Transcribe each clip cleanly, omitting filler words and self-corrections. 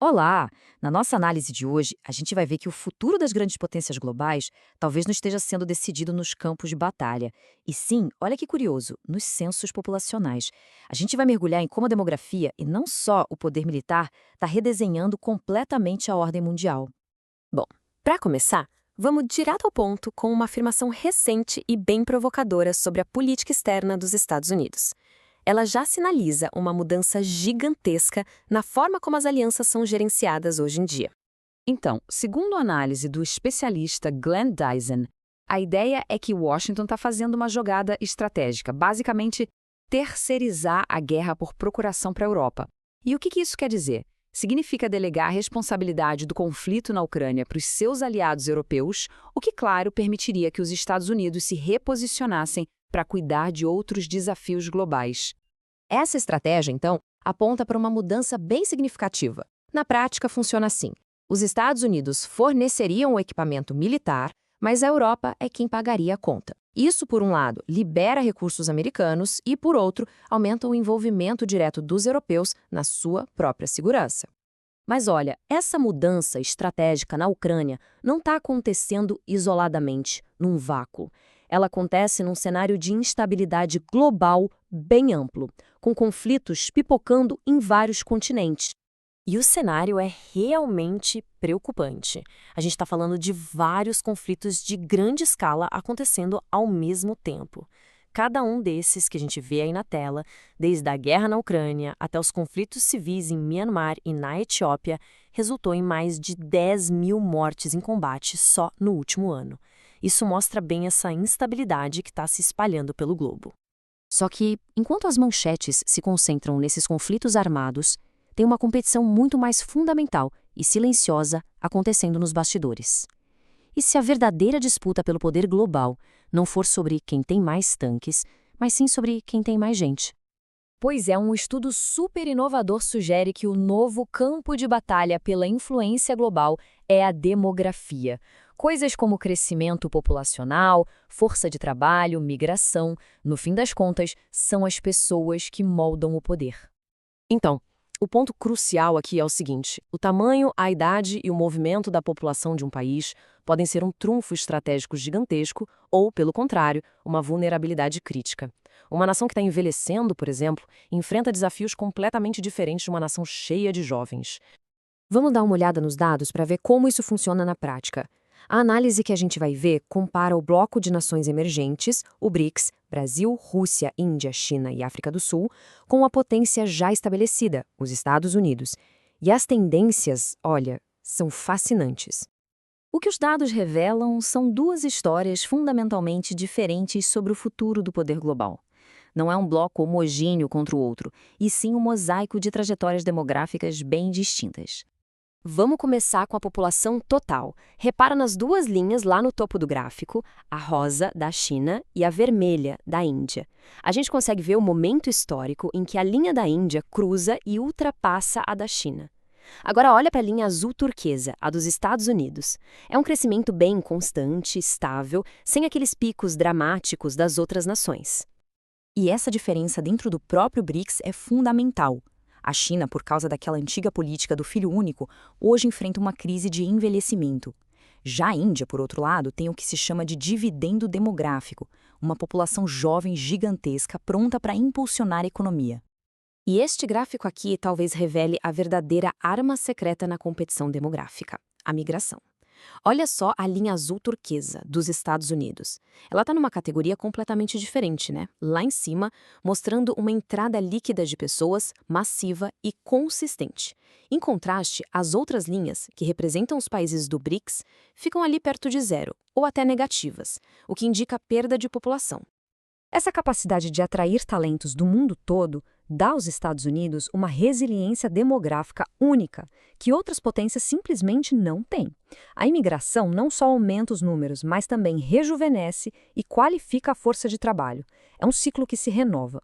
Olá! Na nossa análise de hoje, a gente vai ver que o futuro das grandes potências globais talvez não esteja sendo decidido nos campos de batalha. E sim, olha que curioso, nos censos populacionais. A gente vai mergulhar em como a demografia, e não só o poder militar, está redesenhando completamente a ordem mundial. Bom, para começar, vamos direto ao ponto com uma afirmação recente e bem provocadora sobre a política externa dos Estados Unidos. Ela já sinaliza uma mudança gigantesca na forma como as alianças são gerenciadas hoje em dia. Então, segundo a análise do especialista Glenn Dyson, a ideia é que Washington está fazendo uma jogada estratégica, basicamente terceirizar a guerra por procuração para a Europa. E o que isso quer dizer? Significa delegar a responsabilidade do conflito na Ucrânia para os seus aliados europeus, o que, claro, permitiria que os Estados Unidos se reposicionassem para cuidar de outros desafios globais. Essa estratégia, então, aponta para uma mudança bem significativa. Na prática, funciona assim. Os Estados Unidos forneceriam o equipamento militar, mas a Europa é quem pagaria a conta. Isso, por um lado, libera recursos americanos e, por outro, aumenta o envolvimento direto dos europeus na sua própria segurança. Mas olha, essa mudança estratégica na Ucrânia não está acontecendo isoladamente, num vácuo. Ela acontece num cenário de instabilidade global bem amplo, com conflitos pipocando em vários continentes. E o cenário é realmente preocupante. A gente está falando de vários conflitos de grande escala acontecendo ao mesmo tempo. Cada um desses que a gente vê aí na tela, desde a guerra na Ucrânia até os conflitos civis em Myanmar e na Etiópia, resultou em mais de 10 mil mortes em combate só no último ano. Isso mostra bem essa instabilidade que está se espalhando pelo globo. Só que, enquanto as manchetes se concentram nesses conflitos armados, tem uma competição muito mais fundamental e silenciosa acontecendo nos bastidores. E se a verdadeira disputa pelo poder global não for sobre quem tem mais tanques, mas sim sobre quem tem mais gente? Pois é, um estudo super inovador sugere que o novo campo de batalha pela influência global é a demografia. Coisas como crescimento populacional, força de trabalho, migração, no fim das contas, são as pessoas que moldam o poder. Então, o ponto crucial aqui é o seguinte: o tamanho, a idade e o movimento da população de um país podem ser um trunfo estratégico gigantesco ou, pelo contrário, uma vulnerabilidade crítica. Uma nação que está envelhecendo, por exemplo, enfrenta desafios completamente diferentes de uma nação cheia de jovens. Vamos dar uma olhada nos dados para ver como isso funciona na prática. A análise que a gente vai ver compara o bloco de nações emergentes, o BRICS, Brasil, Rússia, Índia, China e África do Sul, com a potência já estabelecida, os Estados Unidos. E as tendências, olha, são fascinantes. O que os dados revelam são duas histórias fundamentalmente diferentes sobre o futuro do poder global. Não é um bloco homogêneo contra o outro, e sim um mosaico de trajetórias demográficas bem distintas. Vamos começar com a população total. Repara nas duas linhas lá no topo do gráfico, a rosa, da China, e a vermelha, da Índia. A gente consegue ver o momento histórico em que a linha da Índia cruza e ultrapassa a da China. Agora olha para a linha azul turquesa, a dos Estados Unidos. É um crescimento bem constante, estável, sem aqueles picos dramáticos das outras nações. E essa diferença dentro do próprio BRICS é fundamental. A China, por causa daquela antiga política do filho único, hoje enfrenta uma crise de envelhecimento. Já a Índia, por outro lado, tem o que se chama de dividendo demográfico, uma população jovem gigantesca pronta para impulsionar a economia. E este gráfico aqui talvez revele a verdadeira arma secreta na competição demográfica, a migração. Olha só a linha azul turquesa dos Estados Unidos. Ela está numa categoria completamente diferente, né? Lá em cima, mostrando uma entrada líquida de pessoas massiva e consistente. Em contraste, as outras linhas, que representam os países do BRICS, ficam ali perto de zero, ou até negativas, o que indica perda de população. Essa capacidade de atrair talentos do mundo todo dá aos Estados Unidos uma resiliência demográfica única, que outras potências simplesmente não têm. A imigração não só aumenta os números, mas também rejuvenesce e qualifica a força de trabalho. É um ciclo que se renova.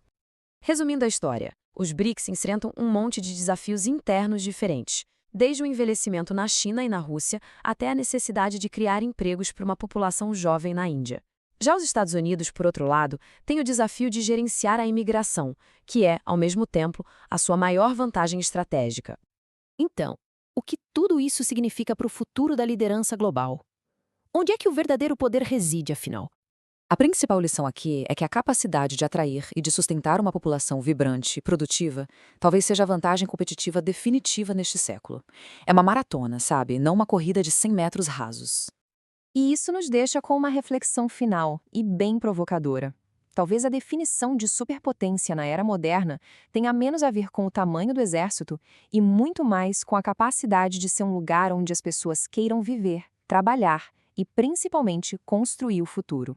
Resumindo a história, os BRICS enfrentam um monte de desafios internos diferentes, desde o envelhecimento na China e na Rússia até a necessidade de criar empregos para uma população jovem na Índia. Já os Estados Unidos, por outro lado, têm o desafio de gerenciar a imigração, que é, ao mesmo tempo, a sua maior vantagem estratégica. Então, o que tudo isso significa para o futuro da liderança global. Onde é que o verdadeiro poder reside, afinal? A principal lição aqui é que a capacidade de atrair e de sustentar uma população vibrante e produtiva talvez seja a vantagem competitiva definitiva neste século. É uma maratona, sabe? Não uma corrida de 100 metros rasos. E isso nos deixa com uma reflexão final e bem provocadora. Talvez a definição de superpotência na era moderna tenha menos a ver com o tamanho do exército e muito mais com a capacidade de ser um lugar onde as pessoas queiram viver, trabalhar e, principalmente, construir o futuro.